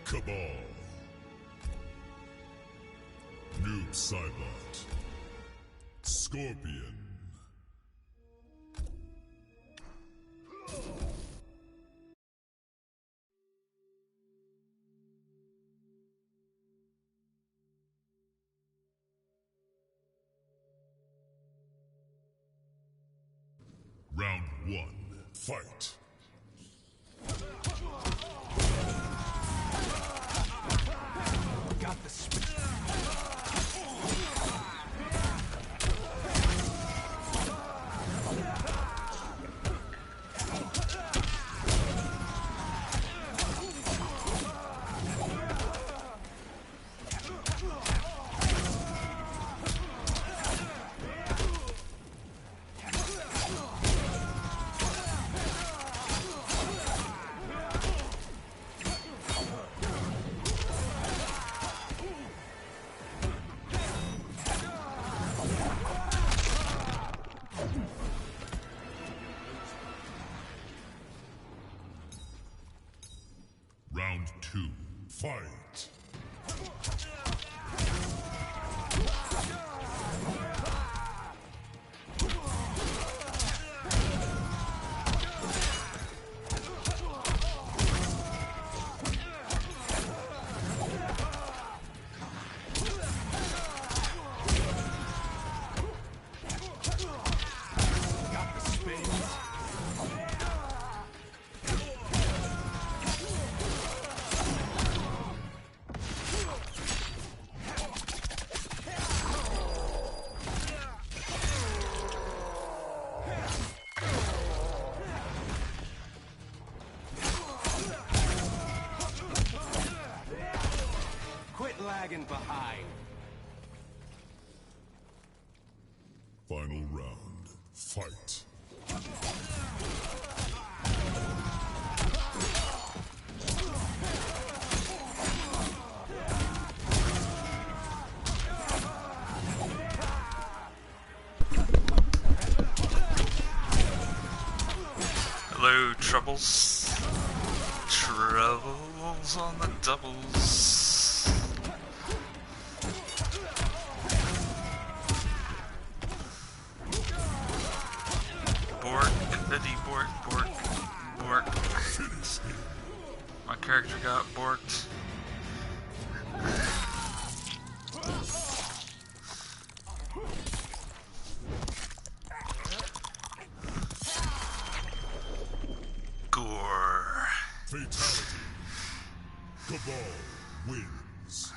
Cabal. Noob Cybot. Scorpion. Round 1, fight. Got the speed. Round 2, fight. Lagging behind. Final round, fight. Hello, troubles. Troubles on the doubles. Bork. My character got borked. Gore. Fatality. Cabal wins.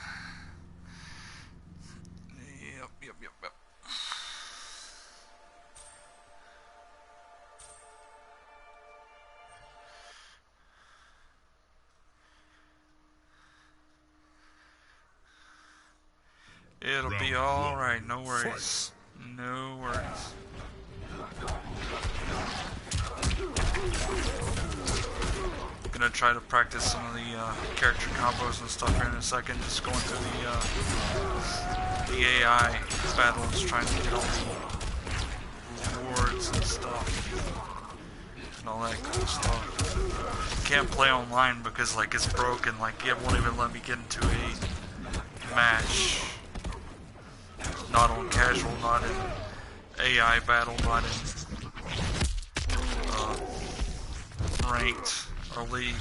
Yep. It'll be alright, no worries. No worries. Gonna try to practice some of the character combos and stuff here in a second, just going through the AI battles, trying to get all the rewards and stuff. And all that cool stuff. Can't play online because like it's broken, like it won't even let me get into a match. Not on casual, not in AI battle, not in ranked or league.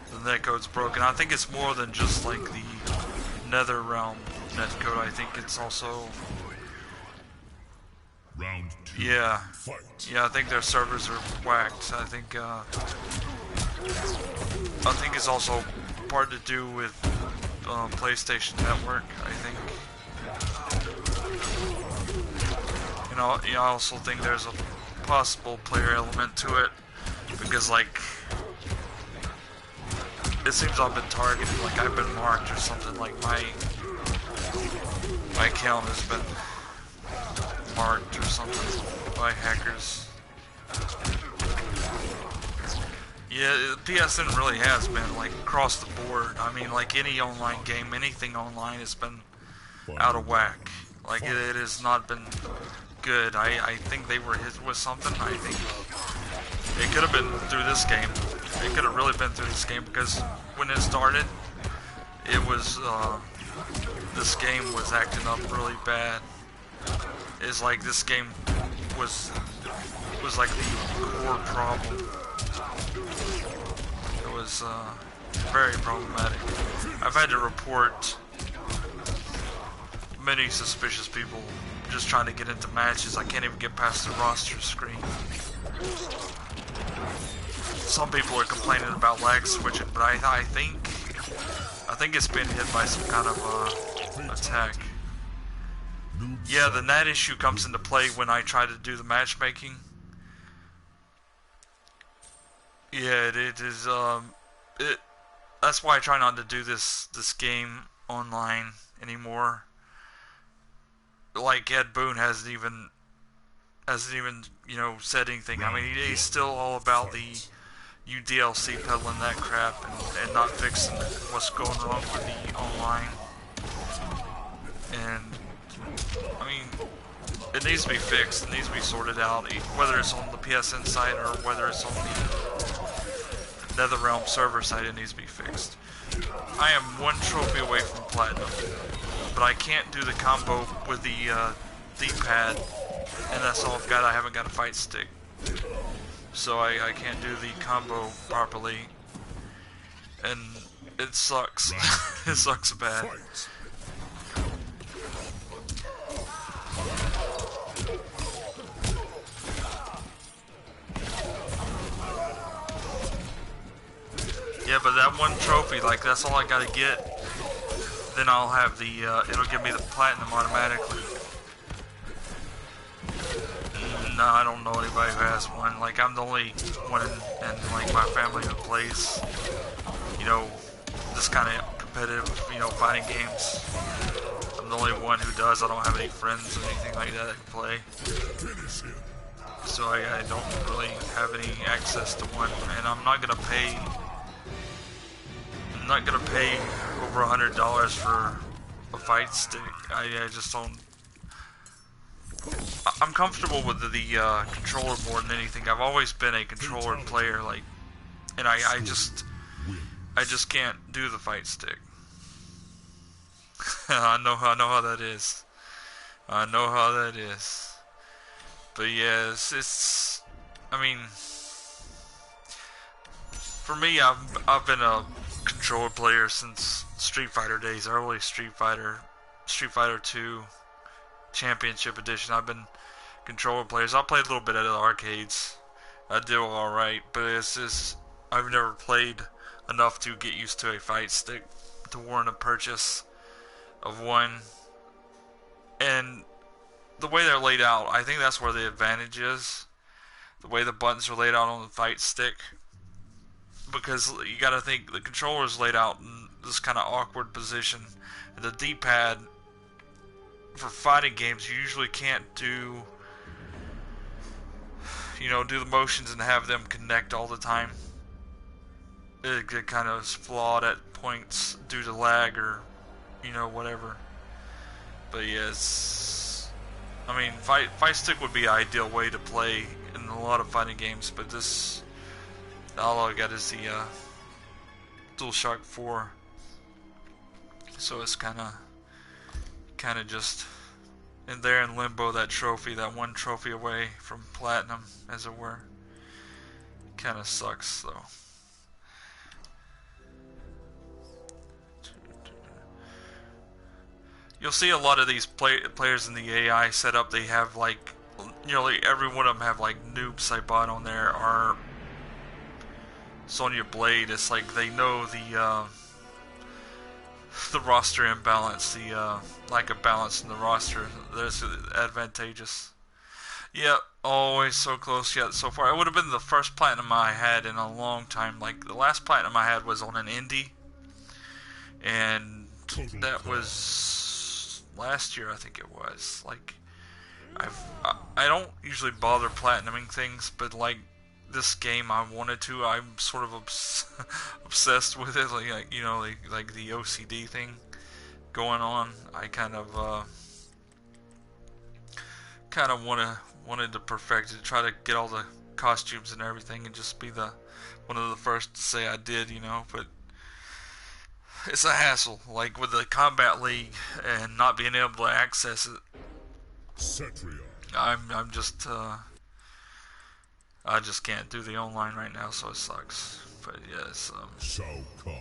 The netcode's broken. I think it's more than just like the Nether Realm netcode. I think it's also Round 2. Yeah. Fight. Yeah, I think their servers are whacked. I think it's also part to do with PlayStation Network, I think. You know, I also think there's a possible player element to it, because like it seems I've been targeted, like I've been marked or something, like my account has been marked or something by hackers. Yeah, PSN really has been like across the board. I mean, like any online game, anything online has been out of whack. Like it has not been good. I think they were hit with something. I think It could have been through this game. It could have really been through this game, because when it started, it was, this game was acting up really bad. It's like this game was like the core problem. It was, very problematic. I've had to report many suspicious people just trying to get into matches. I can't even get past the roster screen. Some people are complaining about lag switching, but I think it's been hit by some kind of attack. Yeah, the NAT issue comes into play when I try to do the matchmaking. Yeah, it is. That's why I try not to do this game online anymore. Like Ed Boon hasn't even you know, said anything. I mean, he's still all about the UDLC peddling that crap and not fixing what's going wrong with the online. And I mean, it needs to be fixed. It needs to be sorted out, whether it's on the PSN site or whether it's on the NetherRealm server site. It needs to be fixed. I am one trophy away from platinum, but I can't do the combo with the D-pad, and that's all I've got. I haven't got a fight stick, so I can't do the combo properly, and it sucks. It sucks bad. Yeah, but that one trophy, like, that's all I gotta get. Then I'll have the, it'll give me the platinum automatically. No, I don't know anybody who has one. Like, I'm the only one in like, my family who plays, you know, this kind of competitive, you know, fighting games. I'm the only one who does. I don't have any friends or anything like that can play. So I don't really have any access to one, and I'm not gonna pay over $100 for a fight stick. I just don't. I'm comfortable with the controller more than anything. I've always been a controller player, like, and I just can't do the fight stick. I know how that is. I know how that is. But yeah, it's I mean, for me, I've been a controller player since Street Fighter days, early Street Fighter 2 Championship Edition. I've been controller players. I played a little bit at the arcades. I do alright, but it's just, I've never played enough to get used to a fight stick to warrant a purchase of one. And the way they're laid out, I think that's where the advantage is. The way the buttons are laid out on the fight stick. Because you gotta think, the controller is laid out in this kind of awkward position. And the D-pad, for fighting games, you usually can't do, you know, do the motions and have them connect all the time. It kind of is flawed at points due to lag or, you know, whatever. But yes, I mean, fight stick would be an ideal way to play in a lot of fighting games, but this, all I got is the DualShock 4, so it's kind of just in there in limbo. That trophy, that one trophy away from platinum, as it were. Kind of sucks though. You'll see a lot of these players in the AI setup. They have like, nearly every one of them have like noobs I bought on there, or Sonya Blade. It's like they know the roster imbalance, the lack of balance in the roster. That's advantageous. Yep, always so close yet so far. It would have been the first platinum I had in a long time. Like, the last platinum I had was on an indie, and that was last year, I think it was. Like, I don't usually bother platinuming things, but like this game, I wanted to. I'm sort of obsessed with it, like you know, like the OCD thing going on. I kind of wanted to perfect it, try to get all the costumes and everything, and just be the one of the first to say I did, you know. But it's a hassle, like with the Combat League and not being able to access it. Cetrion. I'm just I just can't do the online right now, so it sucks. But yes, Shao Kahn.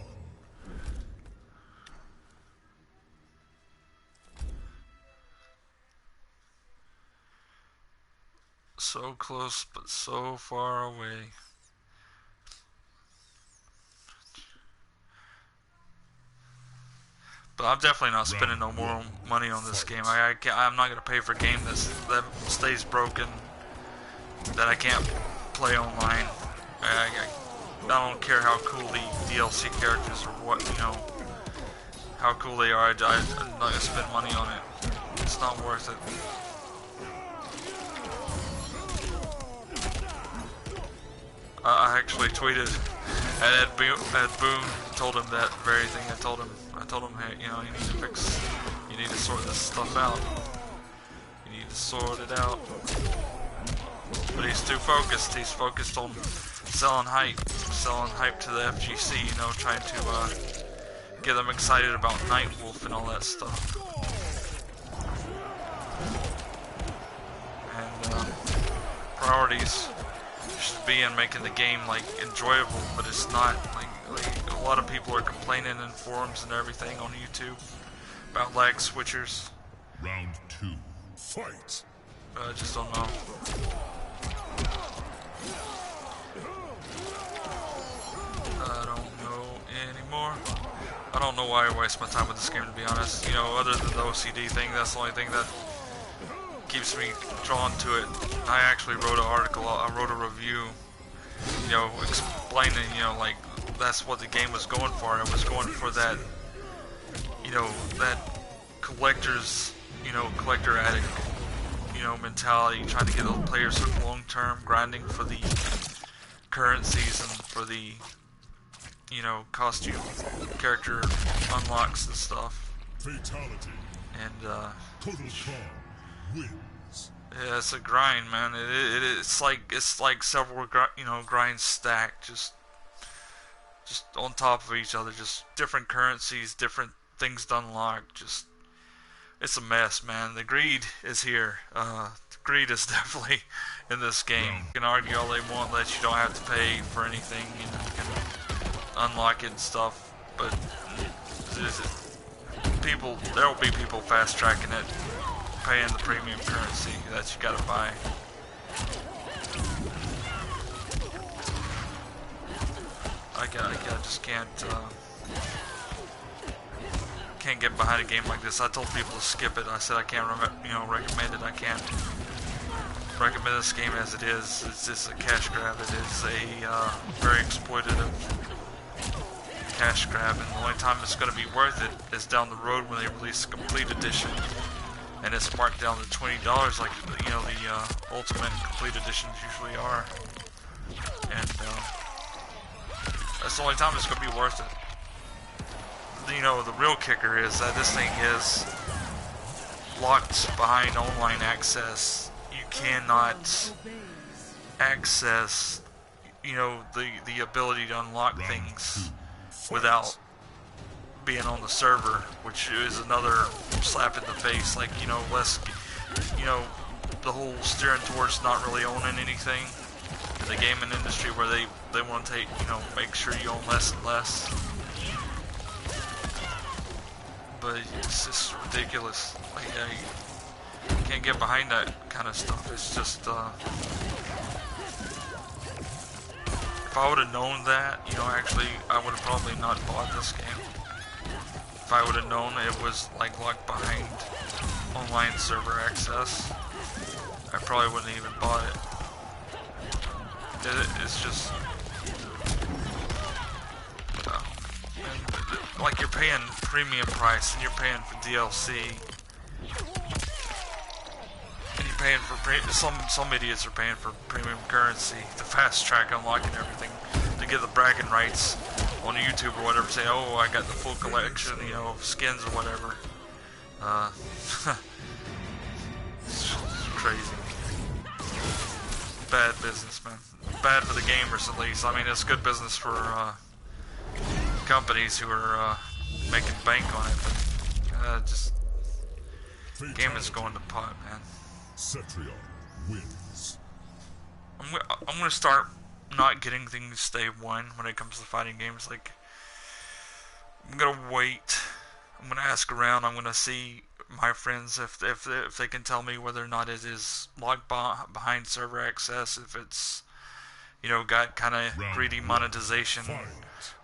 so close but so far away. But I'm definitely not spending no more money on this game. I'm not gonna pay for a game that stays broken, that I can't play online. I don't care how cool the DLC characters or what, you know, how cool they are. I'm not gonna spend money on it. It's not worth it. I actually tweeted at Ed Boon, told him that very thing. I told him, hey, you know, you need to sort this stuff out. You need to sort it out. But he's too focused. He's focused on selling hype to the FGC, you know, trying to get them excited about Nightwolf and all that stuff. And priorities should be in making the game like enjoyable, but it's not. Like a lot of people are complaining in forums and everything on YouTube about lag switchers. Round 2, fight. I just don't know. I don't know anymore. I don't know why I waste my time with this game, to be honest. You know, other than the OCD thing, that's the only thing that keeps me drawn to it. I actually wrote an article, I wrote a review, you know, explaining, you know, like, that's what the game was going for. It was going for that, you know, that collector's, you know, collector addict, you know, mentality, trying to get the players hooked long-term, grinding for the currencies and for the, you know, costume, character unlocks and stuff. Fatality. And, Total Khan wins. yeah, it's a grind, man. It's like several grinds stacked, just on top of each other, just different currencies, different things to unlock. Just it's a mess, man. The greed is here. The greed is definitely in this game. You can argue all they want that you don't have to pay for anything, you know, you can unlock it and stuff, but there will be people fast tracking it, paying the premium currency that you gotta buy. I just can't get behind a game like this. I told people to skip it. I said I can't recommend it. I can't recommend this game as it is. It's just a cash grab. It is a very exploitative cash grab, and the only time it's going to be worth it is down the road when they release the complete edition, and it's marked down to $20, like, you know, the ultimate complete editions usually are. And that's the only time it's going to be worth it. You know, the real kicker is that this thing is locked behind online access. You cannot access, you know, the ability to unlock things without being on the server, which is another slap in the face. Like, you know, the whole steering towards not really owning anything in the gaming industry, where they want to take, you know, make sure you own less and less. But it's just ridiculous. Like, I can't get behind that kind of stuff. It's just, if I would have known that, you know, actually, I would have probably not bought this game. If I would have known it was, like, locked behind online server access, I probably wouldn't even bought it. It's just, like, you're paying premium price, and you're paying for DLC, and you're paying for some idiots are paying for premium currency, the fast track unlocking everything, to get the bragging rights on YouTube or whatever, say, oh, I got the full collection, you know, skins or whatever. It's crazy. Bad business, man. bad for the gamers at least. I mean, it's good business for companies who are making bank on it, but just gaming's going to pot, man. Cetrion wins. I'm gonna start not getting things day one when it comes to fighting games. Like, I'm gonna wait. I'm gonna ask around. I'm gonna see my friends if they can tell me whether or not it is locked behind server access, if it's, you know, got kind of greedy monetization,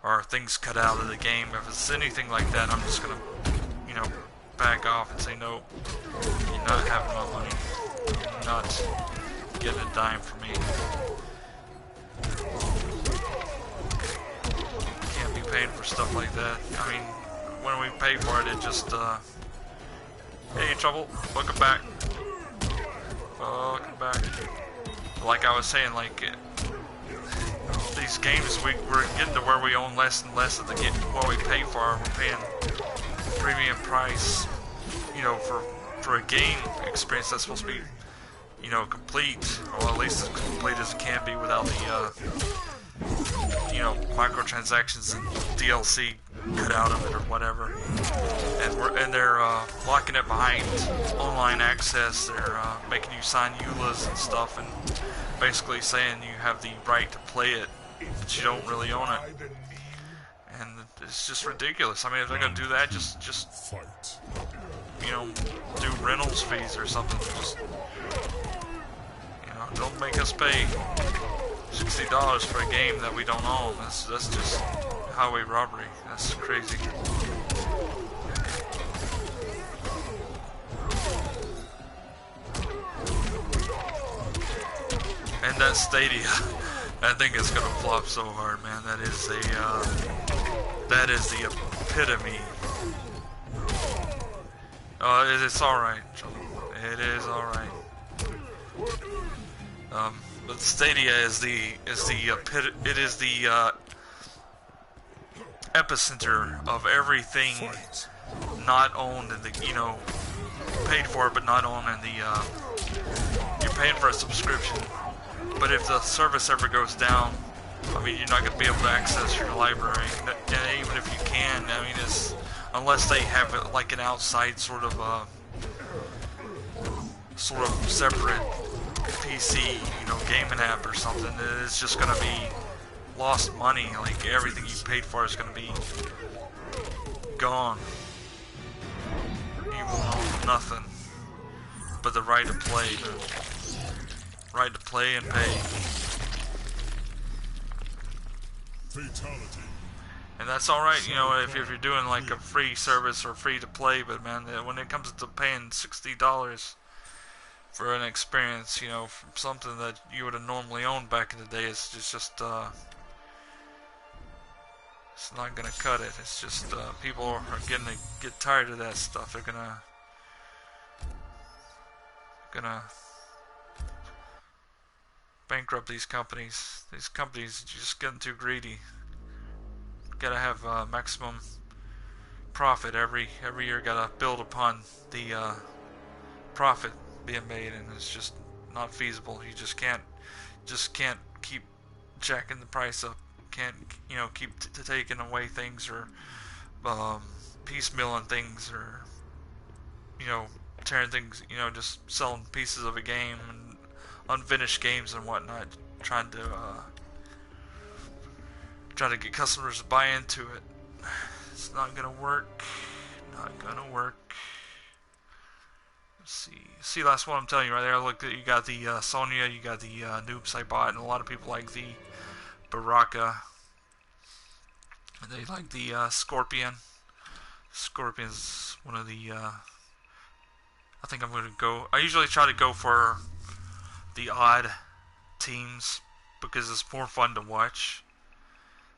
or things cut out of the game. If it's anything like that, I'm just gonna, you know, back off and say no. You're not having my money. You're not getting a dime from me. Can't be paying for stuff like that. I mean, when we pay for it, it just hey, Trouble, welcome back. Welcome back. Like I was saying, like, these games, we're getting to where we own less and less of the what we pay for. We're paying premium price, you know, for a game experience that's supposed to be, you know, complete, or at least as complete as it can be without the, you know, microtransactions and DLC cut out of it or whatever. And they're locking it behind online access. They're making you sign EULAs and stuff, and basically saying you have the right to play it, but you don't really own it. And it's just ridiculous. I mean, if they're gonna do that, just you know, do rentals fees or something. Just, you know, don't make us pay $60 for a game that we don't own. That's just highway robbery. That's crazy. And that Stadia, I think it's gonna flop so hard, man. That is the epitome. It's all right. It is all right. But Stadia is the epicenter of everything not owned in the, you know, paid for but not owned in the you're paying for a subscription, but if the service ever goes down, I mean, you're not going to be able to access your library. And even if you can, I mean, it's, unless they have it like an outside sort of separate PC, you know, gaming app or something, it's just going to be lost money. Like, everything you paid for is going to be gone. You will own nothing but the right to play. Right to play and pay. Fatality. And that's alright, you know, if you're doing like a free service or free to play, but man, when it comes to paying $60 for an experience, you know, from something that you would have normally owned back in the day, it's just it's not gonna cut it. It's just people are gonna get tired of that stuff. They're gonna bankrupt these companies. These companies are just getting too greedy. Gotta have maximum profit every year. Gotta build upon the profit being made, and it's just not feasible. You just can't keep jacking the price up. Can't, you know, keep taking away things, or piecemealing things, or, you know, tearing things, you know, just selling pieces of a game and unfinished games and whatnot, trying to get customers to buy into it. It's not gonna work. Not gonna work. Let's see. See, that's what I'm telling you right there. Look, you got the Sonya, you got the Noobs I bought, and a lot of people like the Baraka. And they like the Scorpion. Scorpion's one of the I think I'm gonna go. I usually try to go for the odd teams because it's more fun to watch.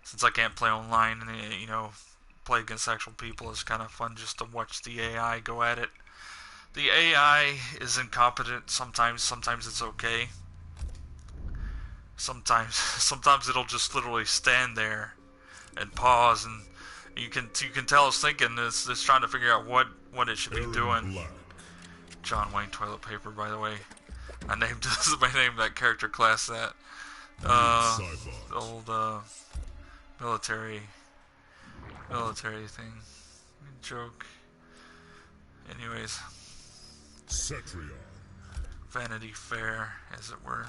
Since I can't play online, and you know, play against actual people, it's kind of fun just to watch the AI go at it. The AI is incompetent sometimes. Sometimes it's okay. Sometimes it'll just literally stand there and pause, and you can tell it's thinking. It's trying to figure out what it should be doing. John Wayne toilet paper, by the way. I named that character class that. Sci-fi. old military thing. Joke. Anyways, Cetrion. Vanity Fair, as it were.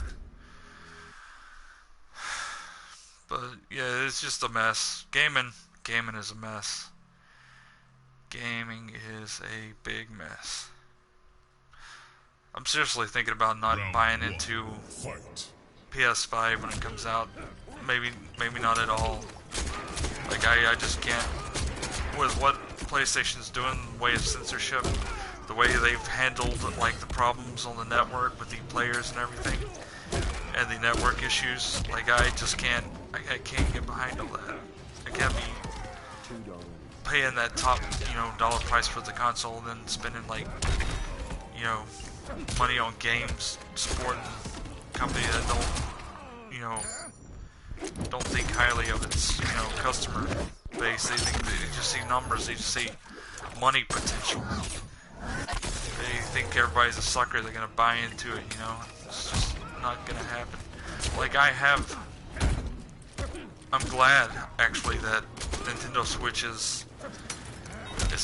But yeah, it's just a mess. Gaming is a mess. Gaming is a big mess. I'm seriously thinking about not buying into PS5 when it comes out. Maybe not at all. Like I just can't. With what PlayStation's doing, the way of censorship, the way they've handled like the problems on the network with the players and everything, and the network issues. Like I just can't. I can't get behind all that. I can't be paying that top, dollar price for the console and then spending like, money on games, supporting a company that don't think highly of its, customer base. They just see numbers. They just see money potential. They think everybody's a sucker. They're gonna buy into it. It's just not gonna happen. Like I'm glad actually that Nintendo Switch is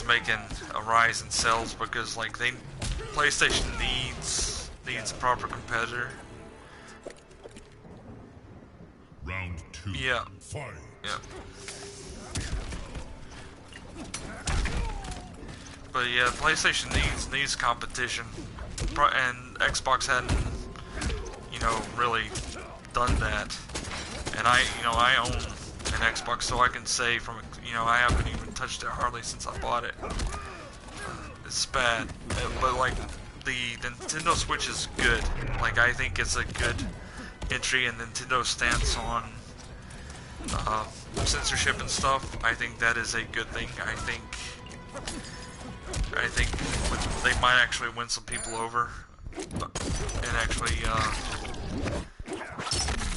making a rise in sales, because like PlayStation needs a proper competitor. Round 2. Yeah. Fight. Yeah. But yeah, PlayStation needs competition, and Xbox hadn't, really done that. And I own an Xbox, so I can say from, I haven't even touched it hardly since I bought it. It's bad, but like the Nintendo Switch is good. Like I think it's a good entry, and Nintendo's stance on censorship and stuff. I think that is a good thing. I think they might actually win some people over, and actually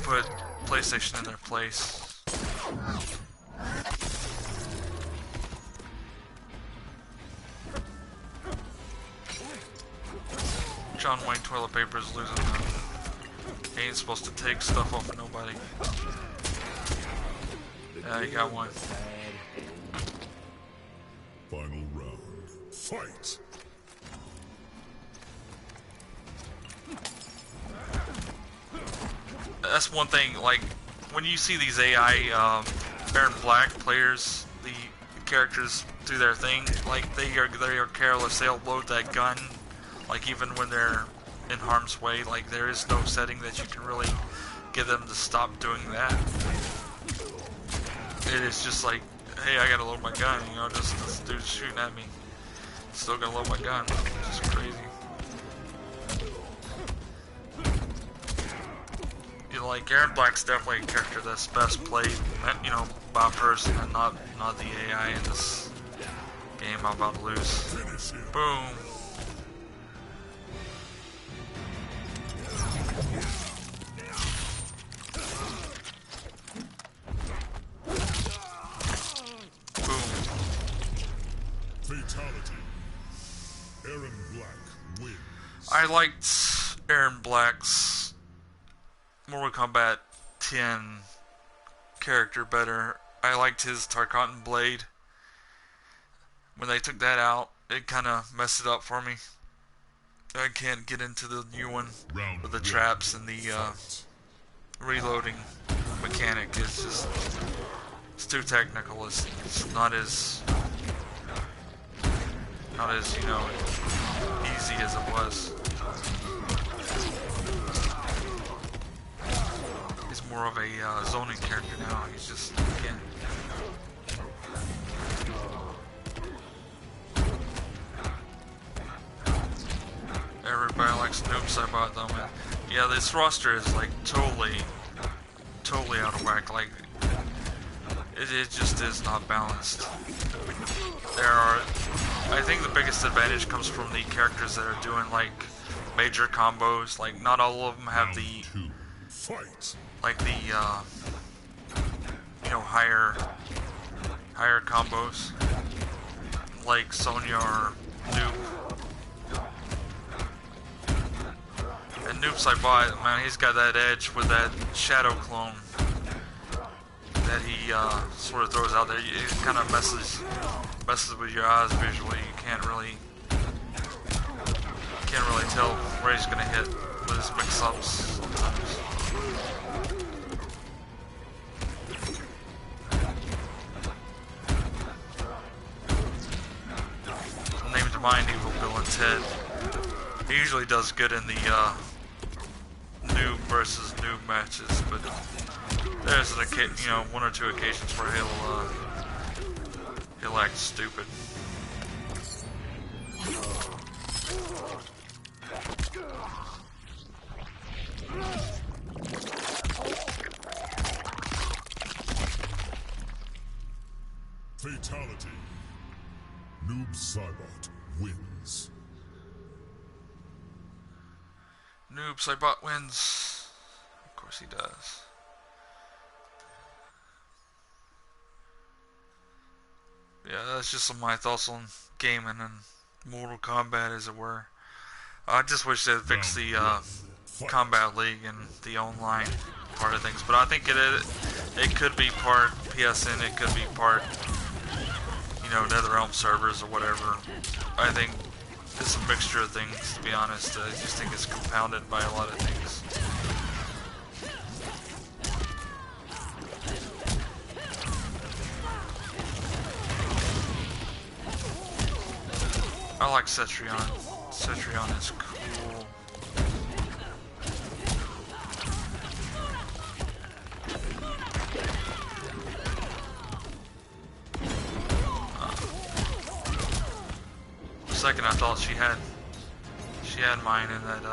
put PlayStation in their place. John Wayne toilet paper is losing them. He ain't supposed to take stuff off of nobody. Yeah, you got one. Final round. Fight! That's one thing, like, when you see these AI, Baron Black players, the characters do their thing, like, they are careless. They'll load that gun, like, even when they're in harm's way. Like, there is no setting that you can really get them to stop doing that. It is just like, hey, I gotta load my gun, just this dude's shooting at me. Still gonna load my gun. It's just crazy. Like, Baron Black's definitely a character that's best played, by a person and not the AI in this game I'm about to lose. Boom. Fatality. Aaron Black wins. I liked Aaron Black's Mortal Kombat 10 character better. I liked his Tarkatan blade. When they took that out, it kind of messed it up for me. I can't get into the new one with the traps and the reloading mechanic. It's too technical. It's not as easy as it was. He's more of a zoning character now. He's just can't. Everybody likes noobs. I bought them. Yeah, this roster is like totally out of whack. Like it just is not balanced. I think the biggest advantage comes from the characters that are doing like major combos. Like not all of them have the higher combos, like Sonya or Nuke. And Noob Saibot, man, he's got that edge with that shadow clone that he sort of throws out there. It kind of messes with your eyes visually. You can't really tell where he's gonna hit with his mix-ups sometimes. Named to mind evil villain Ted. He usually does good in the noob versus noob matches, but there's one or two occasions where he'll act stupid. Fatality. Noob Saibot wins. Noob Saibot wins. Of course he does. Yeah, that's just some of my thoughts on gaming and Mortal Kombat, as it were. I just wish they'd fix the Combat League and the online part of things. But I think it could be part PSN, it could be part, NetherRealm servers or whatever. I think it's a mixture of things, to be honest. I just think it's compounded by a lot of things. I like Cetrion. Cetrion is cool. For a second I thought she had mine in that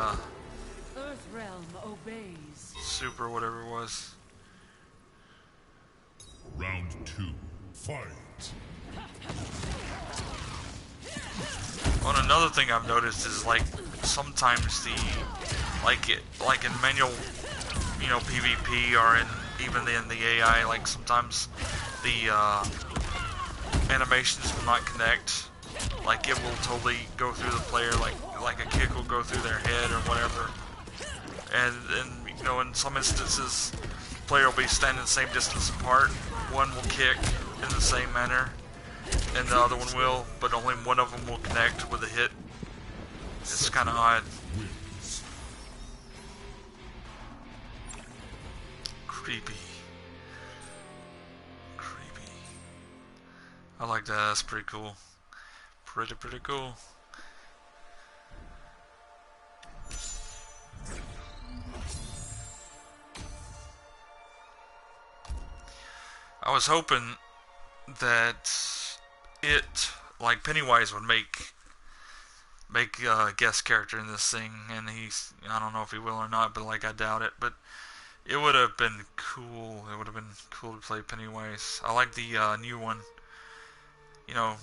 Earth realm obeys. super whatever it was. Round 2. Fight. Well, another thing I've noticed is like sometimes like in manual, PvP or even in the AI, like sometimes the animations will not connect. Like it will totally go through the player, like a kick will go through their head or whatever. And in some instances, the player will be standing the same distance apart. One will kick in the same manner, and the other one will, but only one of them will connect with a hit. It's kind of odd. Creepy. I like that. That's pretty cool. Pretty cool. I was hoping that like Pennywise would make a guest character in this thing, and I don't know if he will or not, but like I doubt it, but it would have been cool. It would have been cool to play Pennywise. I like the new one. A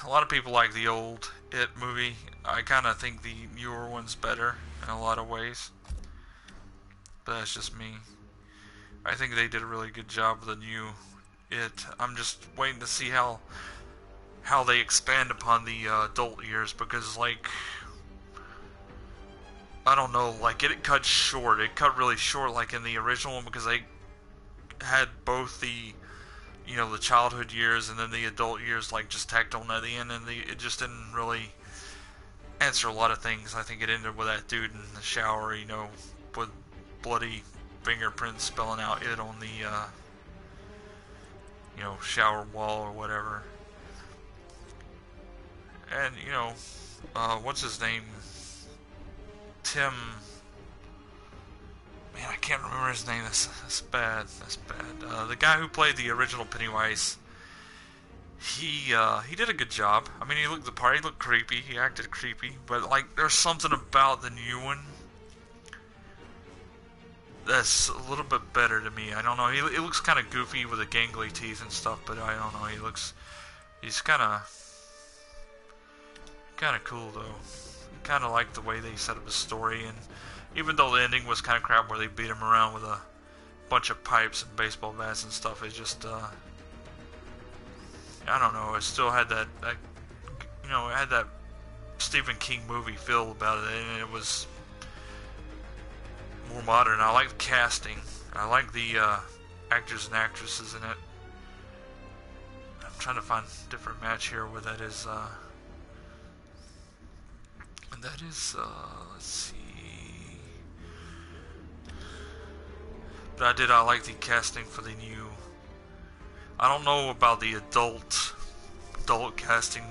lot of people like the old It movie. I kind of think the newer one's better in a lot of ways, but that's just me. I think they did a really good job with the new It. I'm just waiting to see how they expand upon the adult years, because like I don't know, like it cut short. It cut really short, like in the original one, because they had both the the childhood years and then the adult years like just tacked on at the end, and it just didn't really answer a lot of things. I think it ended with that dude in the shower, with bloody fingerprints spelling out It on the shower wall or whatever. And what's his name? Tim. Man, I can't remember his name. That's bad. That's bad. The guy who played the original Pennywise, he did a good job. I mean, he looked the part. He looked creepy. He acted creepy. But like, there's something about the new one that's a little bit better to me. I don't know. He looks kind of goofy with the gangly teeth and stuff, but I don't know. He's kind of cool though. Kind of like the way they set up his story, and even though the ending was kind of crap, where they beat him around with a bunch of pipes and baseball bats and stuff, it just I don't know. It still had that it had that Stephen King movie feel about it, and it was more modern. I like the casting. I like the actors and actresses in it. I'm trying to find a different match here where that is. Let's see. But I like the casting for the new. I don't know about the adult casting.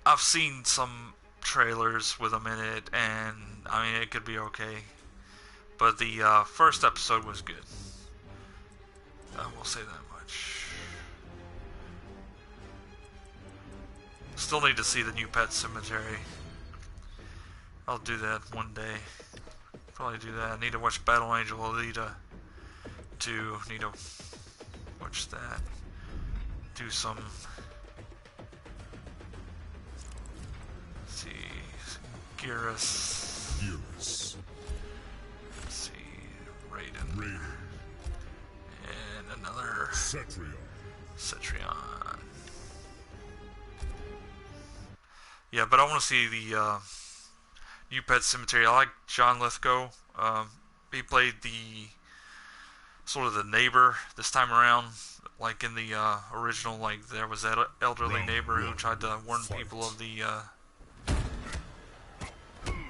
I've seen some trailers with them in it, and I mean it could be okay. But the first episode was good. I will say that much. Still need to see the new Pet Cemetery. I'll do that one day. Probably do that. I need to watch Battle Angel Alita 2. Need to watch that. Do some. Let's see. Geras. Geras. Let's see. Raiden. And another. Cetrion. Yeah, but I want to see the new Pet Cemetery. I like John Lithgow. He played the sort of the neighbor this time around, like in the original. Like there was that elderly neighbor who tried to warn people of the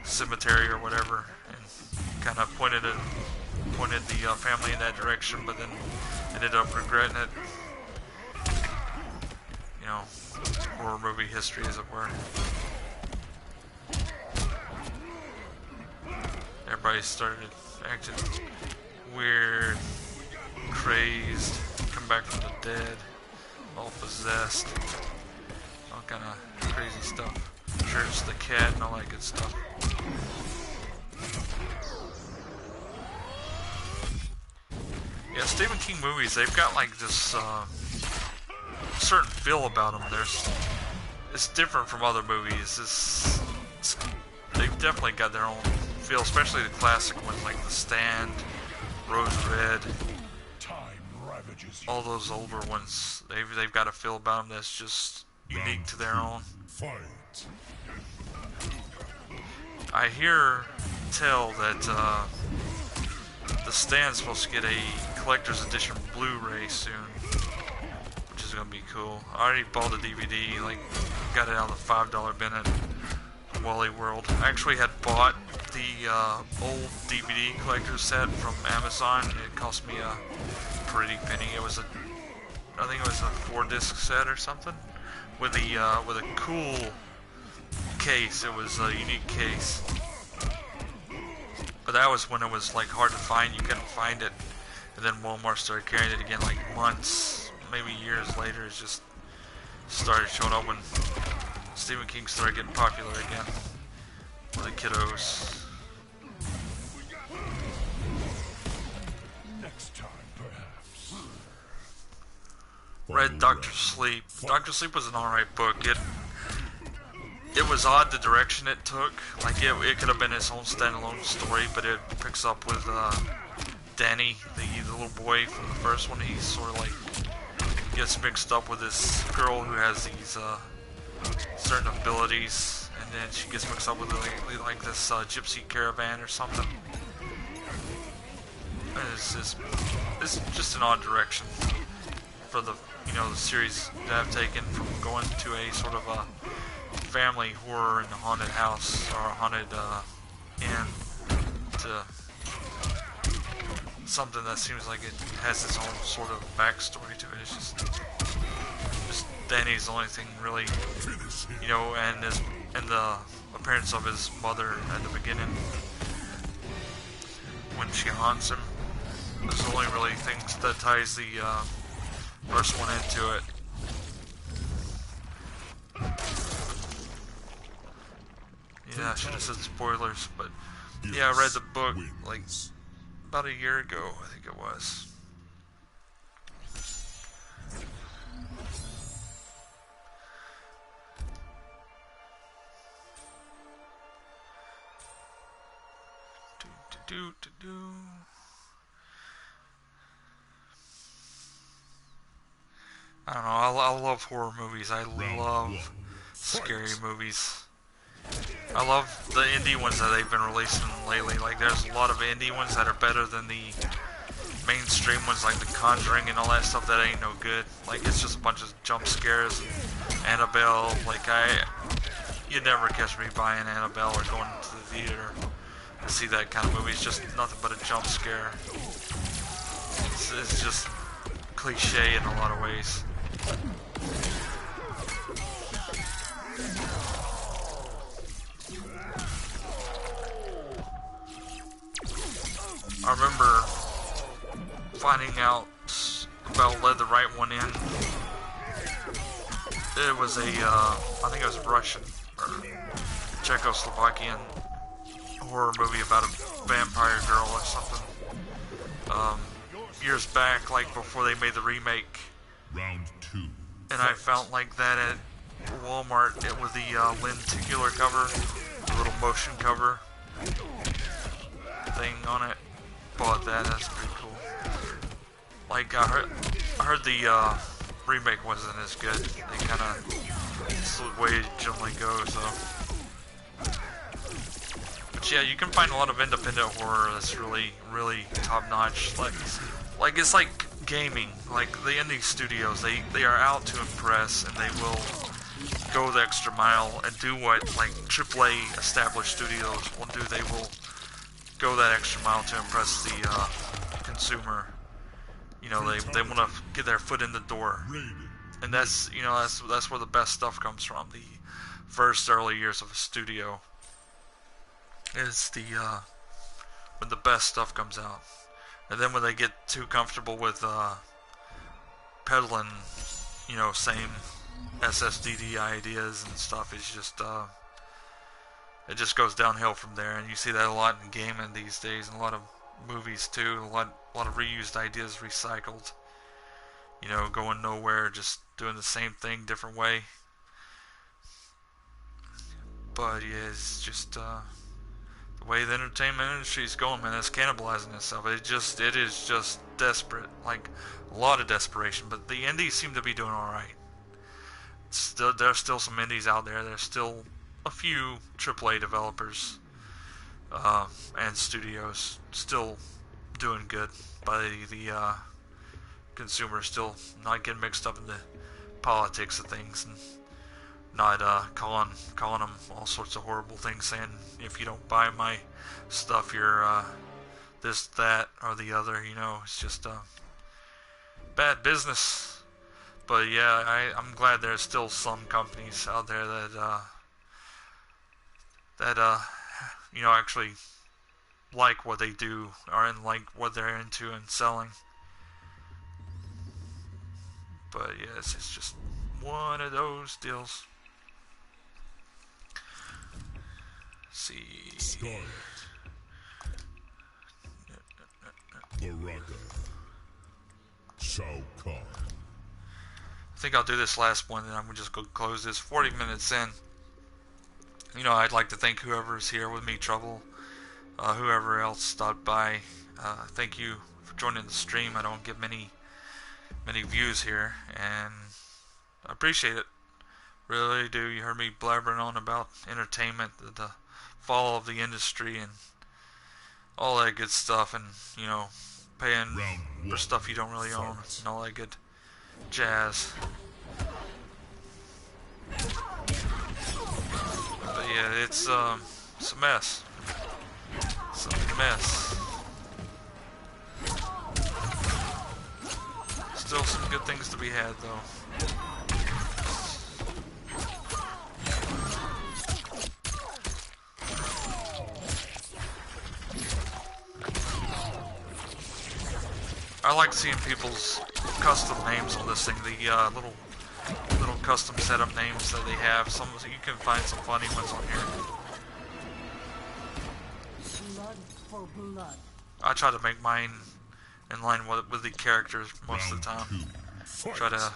cemetery or whatever, and kind of pointed the family in that direction, but then ended up regretting it. You know, horror movie history, as it were. Everybody started acting weird, crazed, come back from the dead, all possessed, all kind of crazy stuff. Church the cat and all that good stuff. Yeah, Stephen King movies, they've got like this certain feel about them. It's different from other movies. They've definitely got their own feel, especially the classic ones like The Stand, Rose Red, all those older ones. They've got a feel about them that's just unique to their own. Fight. I tell that The Stand's supposed to get a collector's edition Blu-ray soon, which is gonna be cool. I already bought the DVD, like got it out of the $5 bin at Wally World. I actually had bought the old DVD collector's set from Amazon. It cost me a pretty penny. I think it was a 4-disc set or something with a cool case. It was a unique case. But that was when it was like hard to find. You couldn't find it, and then Walmart started carrying it again, like months, maybe years later. It just started showing up when Stephen King started getting popular again with the kiddos. Next time, perhaps. Read Dr. Sleep. Dr. Sleep was an alright book. It was odd the direction it took. Like it could have been its own standalone story, but it picks up with Danny, the little boy from the first one. He sort of like gets mixed up with this girl who has these certain abilities, and then she gets mixed up with like this gypsy caravan or something. It's just an odd direction for the the series that I've taken from going to a sort of a family horror in a haunted house or a haunted inn to something that seems like it has its own sort of backstory to it. It's just Danny's the only thing really, and the appearance of his mother at the beginning when she haunts him. That's the only really things that ties the first one into it. Yeah, I should have said spoilers, but yeah, I read the book like about a year ago, I think it was. I don't know, I love horror movies. I love scary movies. I love the indie ones that they've been releasing lately. Like, there's a lot of indie ones that are better than the mainstream ones, like The Conjuring and all that stuff that ain't no good. Like, it's just a bunch of jump scares. Annabelle, like, you'd never catch me buying Annabelle or going to the theater to see that kind of movie. It's just nothing but a jump scare. It's just cliche in a lot of ways. I remember finding out about Let the Right One In. It was I think it was a Russian or Czechoslovakian horror movie about a vampire girl or something. Years back, like before they made the remake. Round 2. And I found like that at Walmart. It was the lenticular cover, the little motion cover thing on it. Bought that. That's pretty cool. Like I heard the remake wasn't as good. They kind of, it's the way it generally goes though. But yeah, you can find a lot of independent horror that's really, really top notch. Like it's like gaming. Like the indie studios, they are out to impress, and they will go the extra mile and do what like AAA established studios will do. They will go that extra mile to impress the consumer. You know, they want to get their foot in the door, and that's, you know, that's where the best stuff comes from. The first early years of a studio is when the best stuff comes out, and then when they get too comfortable with peddling, you know, same SSDD ideas and stuff, it's just it just goes downhill from there. And you see that a lot in gaming these days, and a lot of movies too. A lot of reused ideas recycled. You know, going nowhere, just doing the same thing, different way. But yeah, it's just the way the entertainment industry is going, man. It's cannibalizing itself. It is just desperate, like a lot of desperation. But the indies seem to be doing all right. There's still some indies out there. There's still a few AAA developers and studios still doing good, but the consumer still not getting mixed up in the politics of things, and not calling them all sorts of horrible things, saying if you don't buy my stuff, you're this, that, or the other. You know, it's just bad business. But yeah, I'm glad there's still some companies out there that you know, actually like what they do, or in like what they're into and selling. But yeah, it's just one of those deals. Let's see. Scarlet. Baraka. Shao Kahn. I think I'll do this last one, and I'm gonna just go close this. 40 minutes in. You know, I'd like to thank whoever's here with me, Trouble, whoever else stopped by. Thank you for joining the stream. I don't get many views here, and I appreciate it. Really do. You heard me blabbering on about entertainment, the fall of the industry, and all that good stuff, and, you know, paying for stuff you don't really own, and all that good jazz. But yeah, it's a mess. It's a mess. Still some good things to be had, though. I like seeing people's custom names on this thing. The little custom setup names that they have. Some you can find some funny ones on here. Blood for blood. I try to make mine in line with the characters most of the time. Try to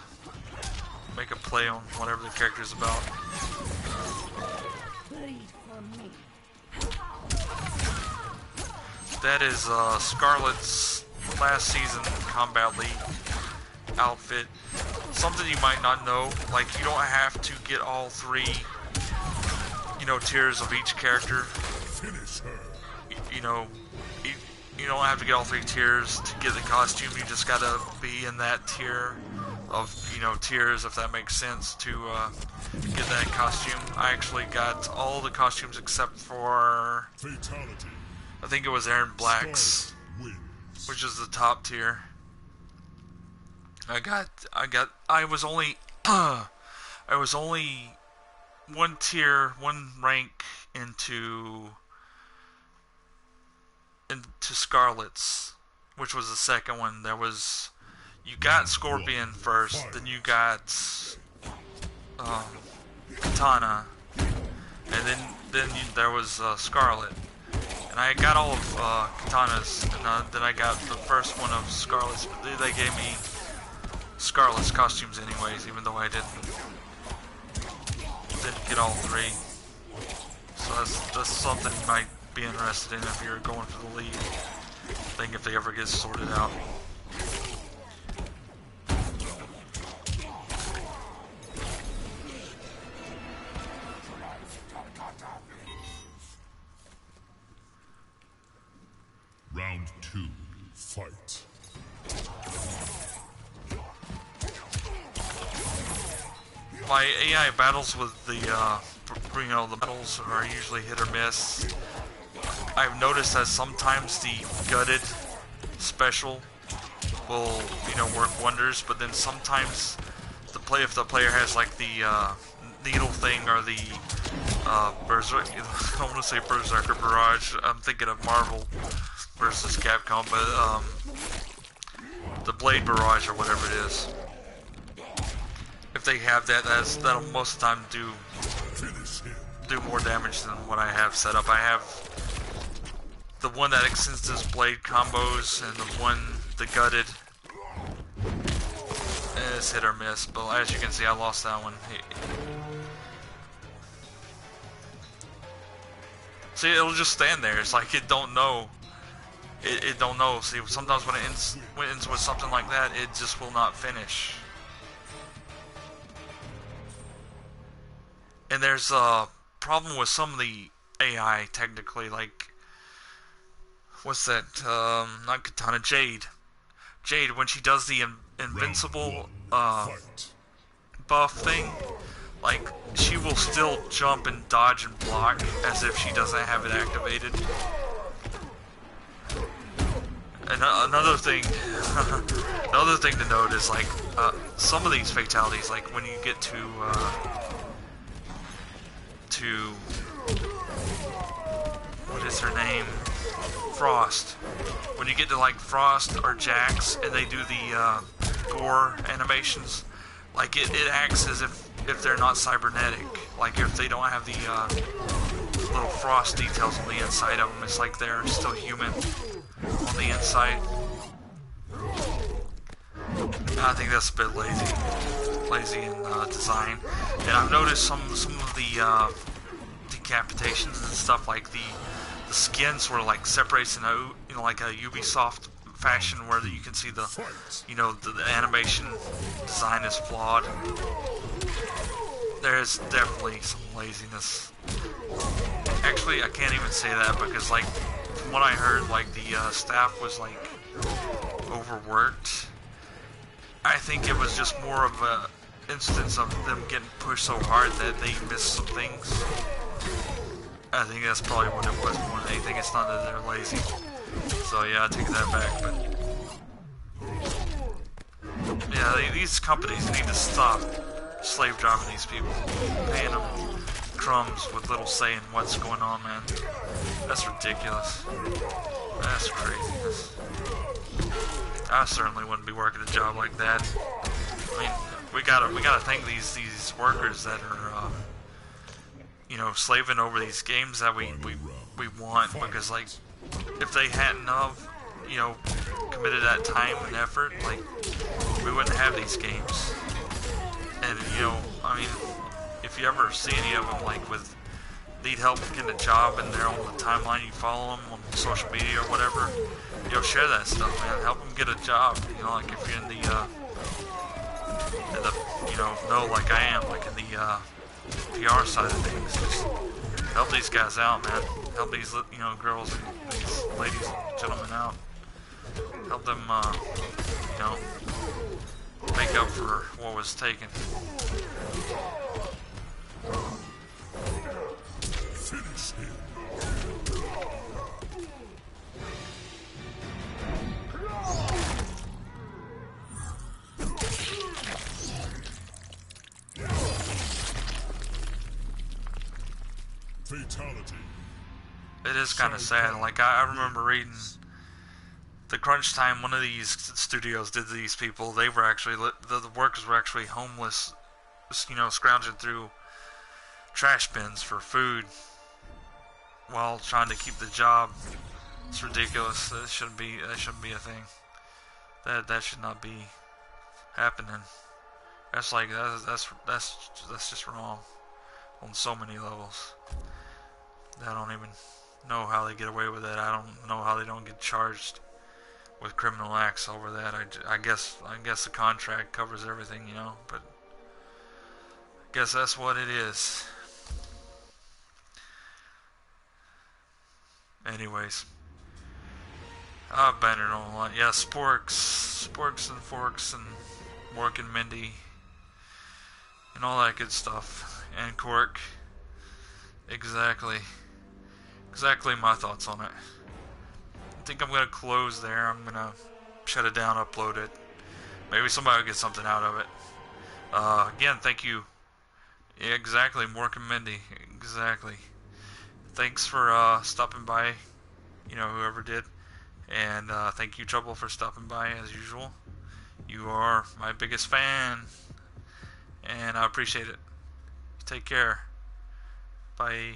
make a play on whatever the character's about. Bleed for me. That is Scarlet's last season Combat League outfit. Something you might not know, like you don't have to get all three, tiers of each character. Finish her. You know, you don't have to get all 3 tiers to get the costume. You just gotta be in that tier of, tiers, if that makes sense, to get that costume. I actually got all the costumes except for, Fatality. I think it was Aaron Black's, Wins. which is the top tier. I was only one tier, one rank into Scarlet's, which was the second one. You got Scorpion first, then you got Katana, and then there was Scarlet. And I got all of Katana's, and then I got the first one of Scarlet's, but they gave me Scarlet's costumes anyways, even though I didn't get all 3. So that's something you might be interested in if you're going for the lead thing, if they ever get sorted out. Round 2. Fight. My AI battles with the battles are usually hit or miss. I've noticed that sometimes the gutted special will, work wonders, but then sometimes if the player has like the needle thing or the Berserk, I don't want to say Berserker Barrage. I'm thinking of Marvel versus Capcom, but the Blade Barrage or whatever it is. If they have that'll most of the time do more damage than what I have set up. I have the one that extends his blade combos and the gutted. And it's hit or miss, but as you can see, I lost that one. See, it'll just stand there. It's like it don't know. It don't know. See, sometimes when it ends with something like that, it just will not finish. And there's a problem with some of the AI, technically, like, what's that, not Katana, Jade, when she does the invincible, buff thing, like, she will still jump and dodge and block as if she doesn't have it activated. And another thing to note is, like, some of these fatalities, like, when you get to what is her name? Frost. When you get to like Frost or Jax and they do the gore animations, like it acts as if they're not cybernetic. Like if they don't have the little frost details on the inside of them, it's like they're still human on the inside. I think that's a bit lazy in design. And I've noticed some of the decapitations and stuff, like the skin sort of like separates in a like a Ubisoft fashion, where you can see the the animation design is flawed. There's definitely some laziness. Actually, I can't even say that, because like from what I heard, like the staff was like overworked. I think it was just more of a instance of them getting pushed so hard that they missed some things. I think that's probably what it was more than anything. It's not that they're lazy. So yeah, I take that back. But yeah, these companies need to stop slave driving these people, paying them crumbs with little say in what's going on, man. That's ridiculous. That's craziness. I certainly wouldn't be working a job like that. I mean, we gotta thank these workers that are slaving over these games that we want, because like if they hadn't have committed that time and effort, like we wouldn't have these games. And I mean, if you ever see any of them like need help getting a job and they're on the timeline, you follow them on social media or whatever, share that stuff, man. Help them get a job. Like if you're in the like I am, like in the PR side of things, just Help these guys out, man. Help these, you know, girls and these ladies and gentlemen out. Help them, you know, make up for what was taken. Finish him. Fatality. It is kind of sad. Like, I remember reading the crunch time. One of these studios did these people. They were actually the workers were actually homeless, you know, scrounging through trash bins for food while trying to keep the job. It's ridiculous. That shouldn't be a thing. That should not be happening. That's like that's just wrong on so many levels. I don't even know how they get away with that. I don't know how they don't get charged with criminal acts over that. I guess the contract covers everything, you know, but I guess that's what it is. Anyways, I've been it on a lot. Yeah, Sporks and Forks and Mork and Mindy and all that good stuff. And Cork. Exactly my thoughts on it. I think I'm going to close there. I'm going to shut it down, upload it. Maybe somebody will get something out of it. Again, thank you. Yeah, exactly, Mork and Mindy. Exactly. Thanks for stopping by, you know, whoever did. And thank you, Trouble, for stopping by as usual. You are my biggest fan. And I appreciate it. Take care. Bye.